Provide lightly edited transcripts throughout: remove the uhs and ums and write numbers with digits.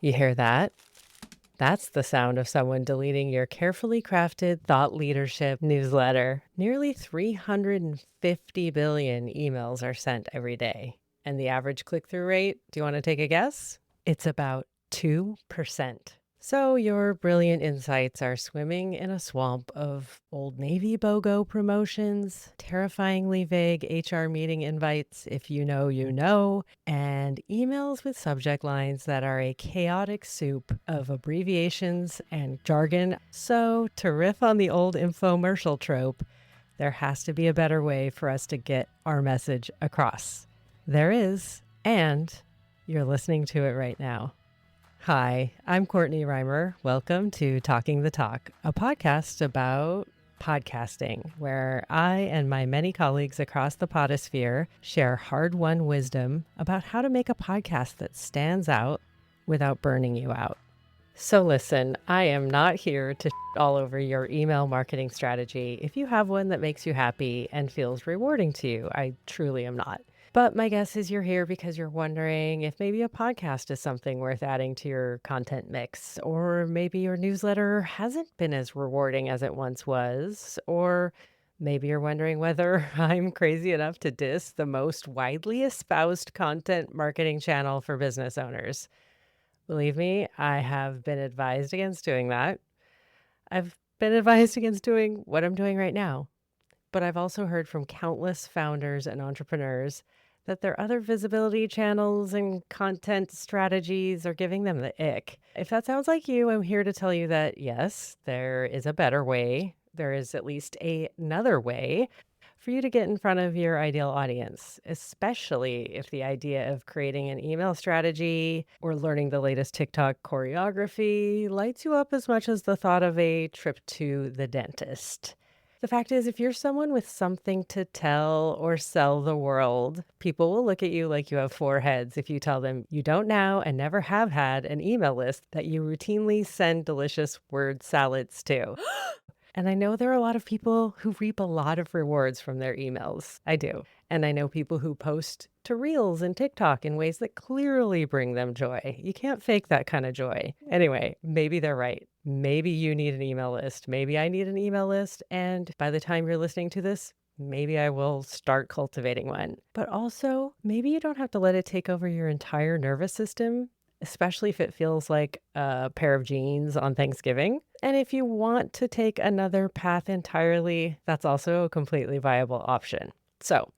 You hear that? That's the sound of someone deleting your carefully crafted thought leadership newsletter. Nearly 350 billion emails are sent every day. And the average click-through rate, do you want to take a guess? It's about 2%. So your brilliant insights are swimming in a swamp of Old Navy BOGO promotions, terrifyingly vague HR meeting invites, if you know, and emails with subject lines that are a chaotic soup of abbreviations and jargon. So to riff on the old infomercial trope, there has to be a better way for us to get our message across. There is, and you're listening to it right now. Hi, I'm Courtney Reimer. Welcome to Talking the Talk, a podcast about podcasting, where I and my many colleagues across the podosphere share hard-won wisdom about how to make a podcast that stands out without burning you out. So listen, I am not here to all over your email marketing strategy. If you have one that makes you happy and feels rewarding to you, I truly am not. But my guess is you're here because you're wondering if maybe a podcast is something worth adding to your content mix, or maybe your newsletter hasn't been as rewarding as it once was, or maybe you're wondering whether I'm crazy enough to diss the most widely espoused content marketing channel for business owners. Believe me, I have been advised against doing that. I've been advised against doing what I'm doing right now. But I've also heard from countless founders and entrepreneurs that their other visibility channels and content strategies are giving them the ick. If that sounds like you, I'm here to tell you that yes, there is a better way. There is at least another way for you to get in front of your ideal audience, especially if the idea of creating an email strategy or learning the latest TikTok choreography lights you up as much as the thought of a trip to the dentist. The fact is, if you're someone with something to tell or sell the world, people will look at you like you have four heads if you tell them you don't now and never have had an email list that you routinely send delicious word salads to. And I know there are a lot of people who reap a lot of rewards from their emails. I do. And I know people who post to Reels and TikTok in ways that clearly bring them joy. You can't fake that kind of joy. Anyway, maybe they're right. Maybe you need an email list. Maybe I need an email list. And by the time you're listening to this, maybe I will start cultivating one. But also, maybe you don't have to let it take over your entire nervous system, especially if it feels like a pair of jeans on Thanksgiving. And if you want to take another path entirely, that's also a completely viable option. So,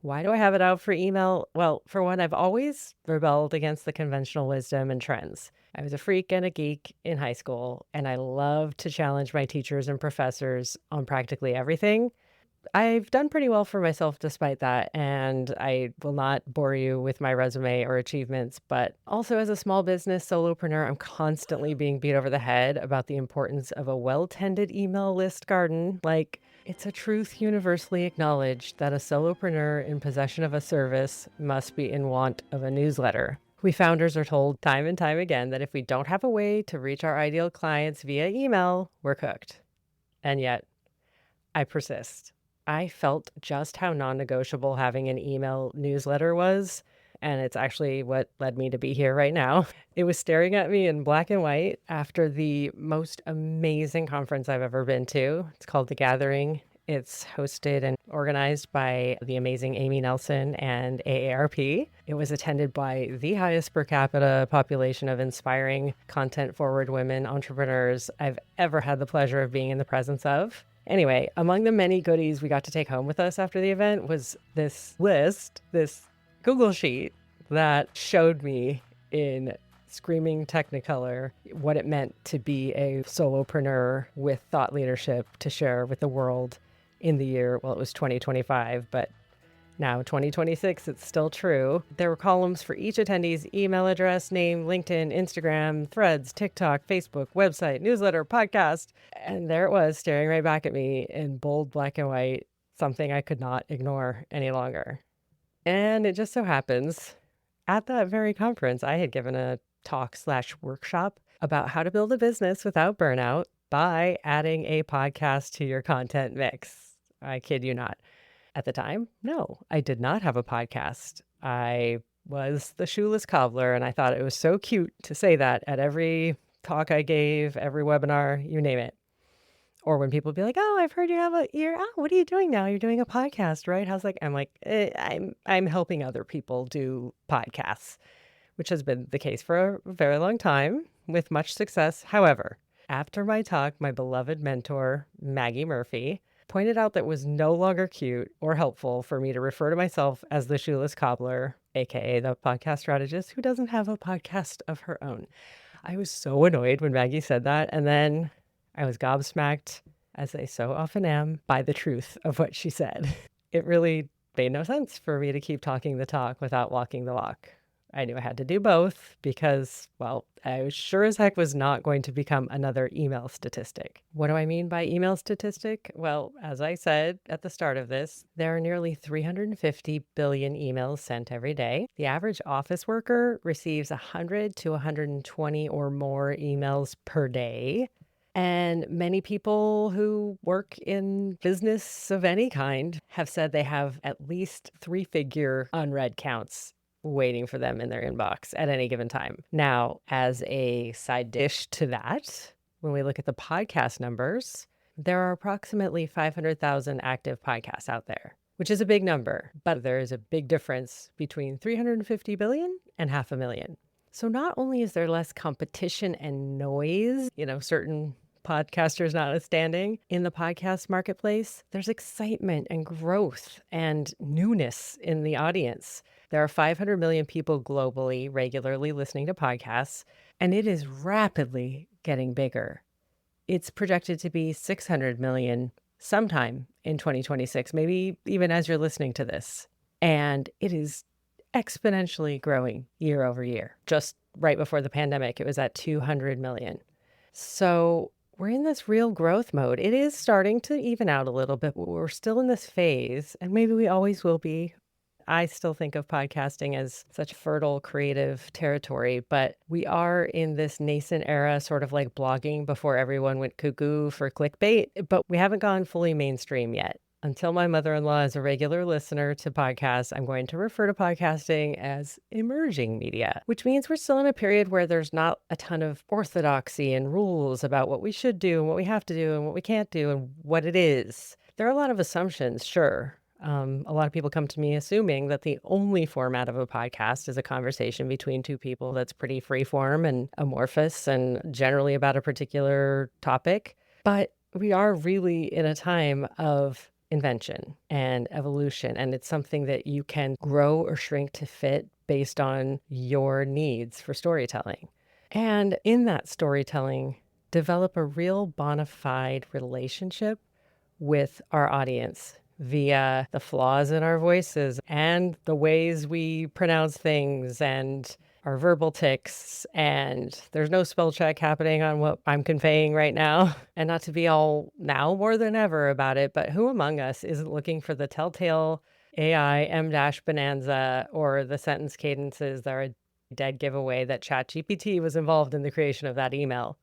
why do I have it out for email? Well, for one, I've always rebelled against the conventional wisdom and trends. I was a freak and a geek in high school, and I loved to challenge my teachers and professors on practically everything. I've done pretty well for myself despite that, and I will not bore you with my resume or achievements, but also as a small business solopreneur, I'm constantly being beat over the head about the importance of a well-tended email list garden. Like, it's a truth universally acknowledged that a solopreneur in possession of a service must be in want of a newsletter. We founders are told time and time again that if we don't have a way to reach our ideal clients via email, we're cooked. And yet, I persist. I felt just how non-negotiable having an email newsletter was, and it's actually what led me to be here right now. It was staring at me in black and white after the most amazing conference I've ever been to. It's called The Gathering. It's hosted and organized by the amazing Amy Nelson and AARP. It was attended by the highest per capita population of inspiring, content-forward women entrepreneurs I've ever had the pleasure of being in the presence of. Anyway, among the many goodies we got to take home with us after the event was this list, this Google sheet that showed me in screaming Technicolor what it meant to be a solopreneur with thought leadership to share with the world in the year, well, it was 2025, but now 2026, it's still true. There were columns for each attendee's email address, name, LinkedIn, Instagram, Threads, TikTok, Facebook, website, newsletter, podcast. And there it was staring right back at me in bold black and white, something I could not ignore any longer. And it just so happens, at that very conference, I had given a talk/workshop about how to build a business without burnout by adding a podcast to your content mix. I kid you not. At the time, no, I did not have a podcast. I was the shoeless cobbler, and I thought it was so cute to say that at every talk I gave, every webinar, you name it. Or when people be like, "Oh, I've heard you have what are you doing now? You're doing a podcast, right?" I'm like, I'm helping other people do podcasts," which has been the case for a very long time with much success. However, after my talk, my beloved mentor, Maggie Murphy, pointed out that it was no longer cute or helpful for me to refer to myself as the shoeless cobbler, aka the podcast strategist who doesn't have a podcast of her own. I was so annoyed when Maggie said that, and then I was gobsmacked, as I so often am, by the truth of what she said. It really made no sense for me to keep talking the talk without walking the walk. I knew I had to do both because, well, I was sure as heck was not going to become another email statistic. What do I mean by email statistic? Well, as I said at the start of this, there are nearly 350 billion emails sent every day. The average office worker receives 100 to 120 or more emails per day. And many people who work in business of any kind have said they have at least 3-figure unread counts waiting for them in their inbox at any given time. Now, as a side dish to that, when we look at the podcast numbers, there are approximately 500,000 active podcasts out there, which is a big number, but there is a big difference between 350 billion and 500,000. So not only is there less competition and noise, certain podcasters notwithstanding, in the podcast marketplace, there's excitement and growth and newness in the audience. There are 500 million people globally regularly listening to podcasts, and it is rapidly getting bigger. It's projected to be 600 million sometime in 2026, maybe even as you're listening to this. And it is exponentially growing year over year. Just right before the pandemic, it was at 200 million. So we're in this real growth mode. It is starting to even out a little bit, but we're still in this phase, and maybe we always will be. I still think of podcasting as such fertile, creative territory, but we are in this nascent era, sort of like blogging before everyone went cuckoo for clickbait, but we haven't gone fully mainstream yet. Until my mother-in-law is a regular listener to podcasts, I'm going to refer to podcasting as emerging media, which means we're still in a period where there's not a ton of orthodoxy and rules about what we should do and what we have to do and what we can't do and what it is. There are a lot of assumptions, sure. A lot of people come to me assuming that the only format of a podcast is a conversation between two people that's pretty freeform and amorphous and generally about a particular topic. But we are really in a time of invention and evolution, and it's something that you can grow or shrink to fit based on your needs for storytelling. And in that storytelling, develop a real bona fide relationship with our audience via the flaws in our voices and the ways we pronounce things and our verbal tics, and there's no spell check happening on what I'm conveying right now. And not to be all now more than ever about it, but who among us isn't looking for the telltale AI M-dash bonanza or the sentence cadences that are a dead giveaway that ChatGPT was involved in the creation of that email?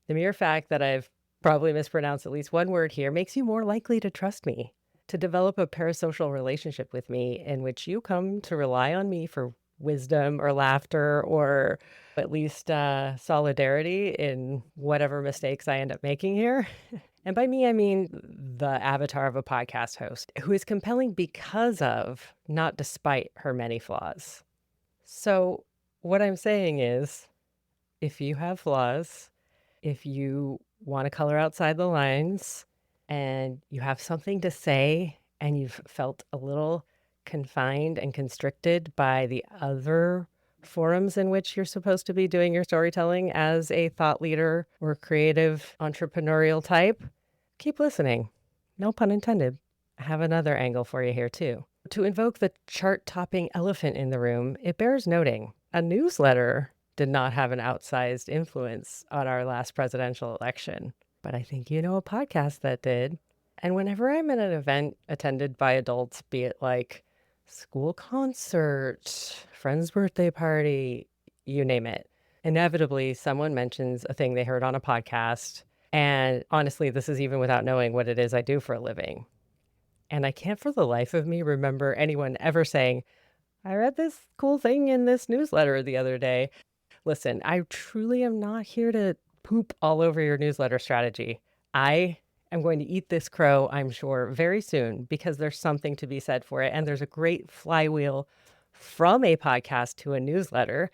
The mere fact that I've probably mispronounced at least one word here makes you more likely to trust me, to develop a parasocial relationship with me in which you come to rely on me for wisdom or laughter or at least solidarity in whatever mistakes I end up making here. And by me, I mean the avatar of a podcast host who is compelling because of, not despite, her many flaws. So what I'm saying is, if you have flaws, if you want to color outside the lines and you have something to say and you've felt a little confined and constricted by the other forums in which you're supposed to be doing your storytelling as a thought leader or creative entrepreneurial type, keep listening. No pun intended. I have another angle for you here too. To invoke the chart-topping elephant in the room, it bears noting a newsletter did not have an outsized influence on our last presidential election, but I think you know a podcast that did. And whenever I'm at an event attended by adults, be it like school concert, friend's birthday party, you name it, inevitably someone mentions a thing they heard on a podcast. And honestly, this is even without knowing what it is I do for a living. And I can't for the life of me remember anyone ever saying, I read this cool thing in this newsletter the other day. Listen, I truly am not here to poop all over your newsletter strategy. I am going to eat this crow, I'm sure, very soon because there's something to be said for it. And there's a great flywheel from a podcast to a newsletter.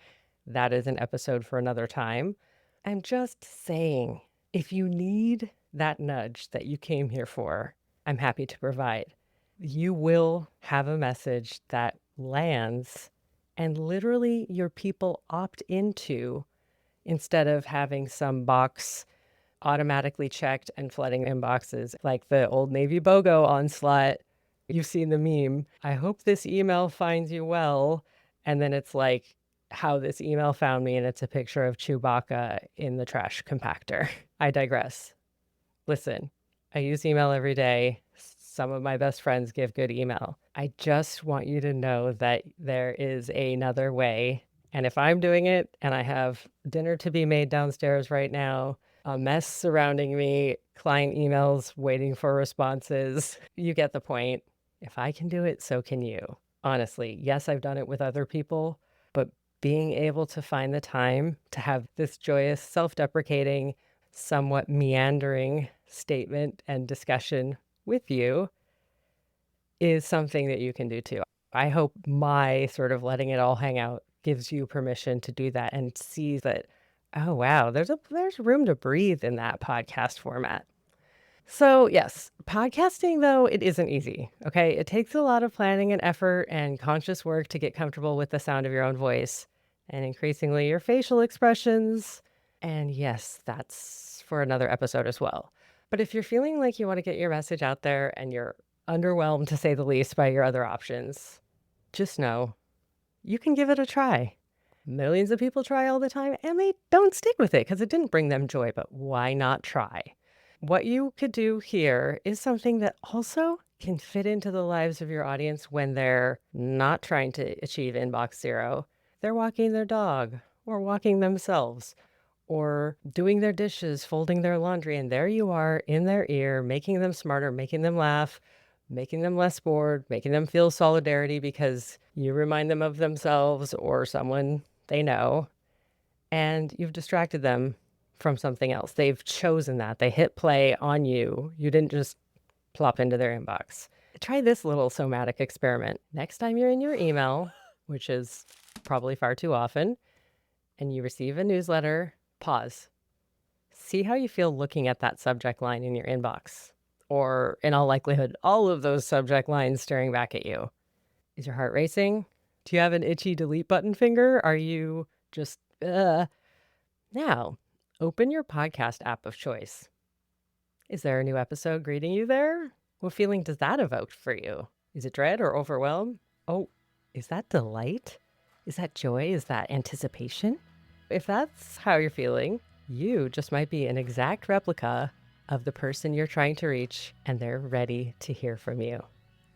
That is an episode for another time. I'm just saying, if you need that nudge that you came here for, I'm happy to provide. You will have a message that lands and literally your people opt into instead of having some box automatically checked and flooding inboxes like the Old Navy BOGO onslaught. You've seen the meme. I hope this email finds you well. And then it's like how this email found me, and it's a picture of Chewbacca in the trash compactor. I digress. Listen, I use email every day. Some of my best friends give good email. I just want you to know that there is another way. And if I'm doing it and I have dinner to be made downstairs right now, a mess surrounding me, client emails waiting for responses, you get the point. If I can do it, so can you. Honestly, yes, I've done it with other people, but being able to find the time to have this joyous, self-deprecating, somewhat meandering statement and discussion with you is something that you can do too. I hope my sort of letting it all hang out gives you permission to do that and see that, oh wow, there's room to breathe in that podcast format. So yes, podcasting though, it isn't easy. Okay. It takes a lot of planning and effort and conscious work to get comfortable with the sound of your own voice and increasingly your facial expressions. And yes, that's for another episode as well. But if you're feeling like you want to get your message out there and you're underwhelmed, to say the least, by your other options, just know you can give it a try. Millions of people try all the time and they don't stick with it because it didn't bring them joy, but why not try? What you could do here is something that also can fit into the lives of your audience when they're not trying to achieve inbox zero. They're walking their dog or walking themselves or doing their dishes, folding their laundry, and there you are in their ear, making them smarter, making them laugh, making them less bored, making them feel solidarity because you remind them of themselves or someone they know, and you've distracted them from something else. They've chosen that. They hit play on you. You didn't just plop into their inbox. Try this little somatic experiment. Next time you're in your email, which is probably far too often, and you receive a newsletter, pause. See how you feel looking at that subject line in your inbox, or in all likelihood, all of those subject lines staring back at you. Is your heart racing? Do you have an itchy delete button finger? Are you just, Now, open your podcast app of choice. Is there a new episode greeting you there? What feeling does that evoke for you? Is it dread or overwhelm? Oh, is that delight? Is that joy? Is that anticipation? If that's how you're feeling, you just might be an exact replica of the person you're trying to reach, and they're ready to hear from you.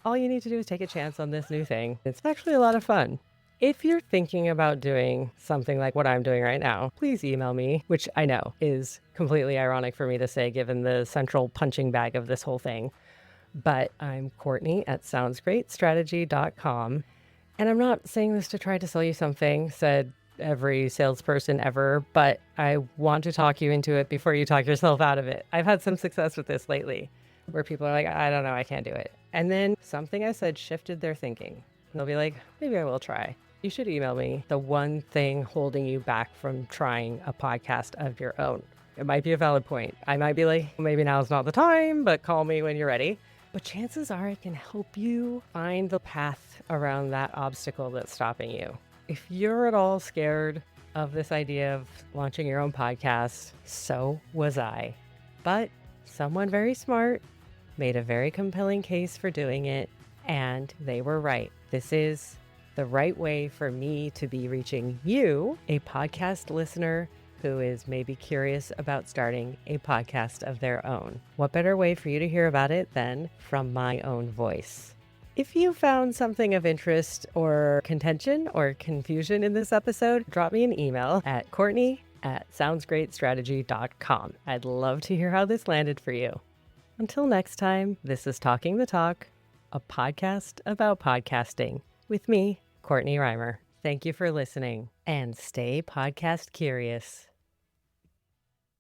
All you need to do is take a chance on this new thing. It's actually a lot of fun. If you're thinking about doing something like what I'm doing right now, please email me, which I know is completely ironic for me to say given the central punching bag of this whole thing. But I'm Courtney at soundsgreatstrategy.com. And I'm not saying this to try to sell you something, said every salesperson ever, but I want to talk you into it before you talk yourself out of it. I've had some success with this lately where people are like, I don't know, I can't do it. And then something I said shifted their thinking. They'll be like, maybe I will try. You should email me the one thing holding you back from trying a podcast of your own. It might be a valid point. I might be like, maybe now's not the time, but call me when you're ready. But chances are it can help you find the path around that obstacle that's stopping you. If you're at all scared of this idea of launching your own podcast, so was I. But someone very smart made a very compelling case for doing it, and they were right. This is the right way for me to be reaching you, a podcast listener who is maybe curious about starting a podcast of their own. What better way for you to hear about it than from my own voice? If you found something of interest or contention or confusion in this episode, drop me an email at courtney@soundsgreatstrategy.com. I'd love to hear how this landed for you. Until next time, this is Talking the Talk, a podcast about podcasting with me, Courtney Reimer. Thank you for listening, and stay podcast curious.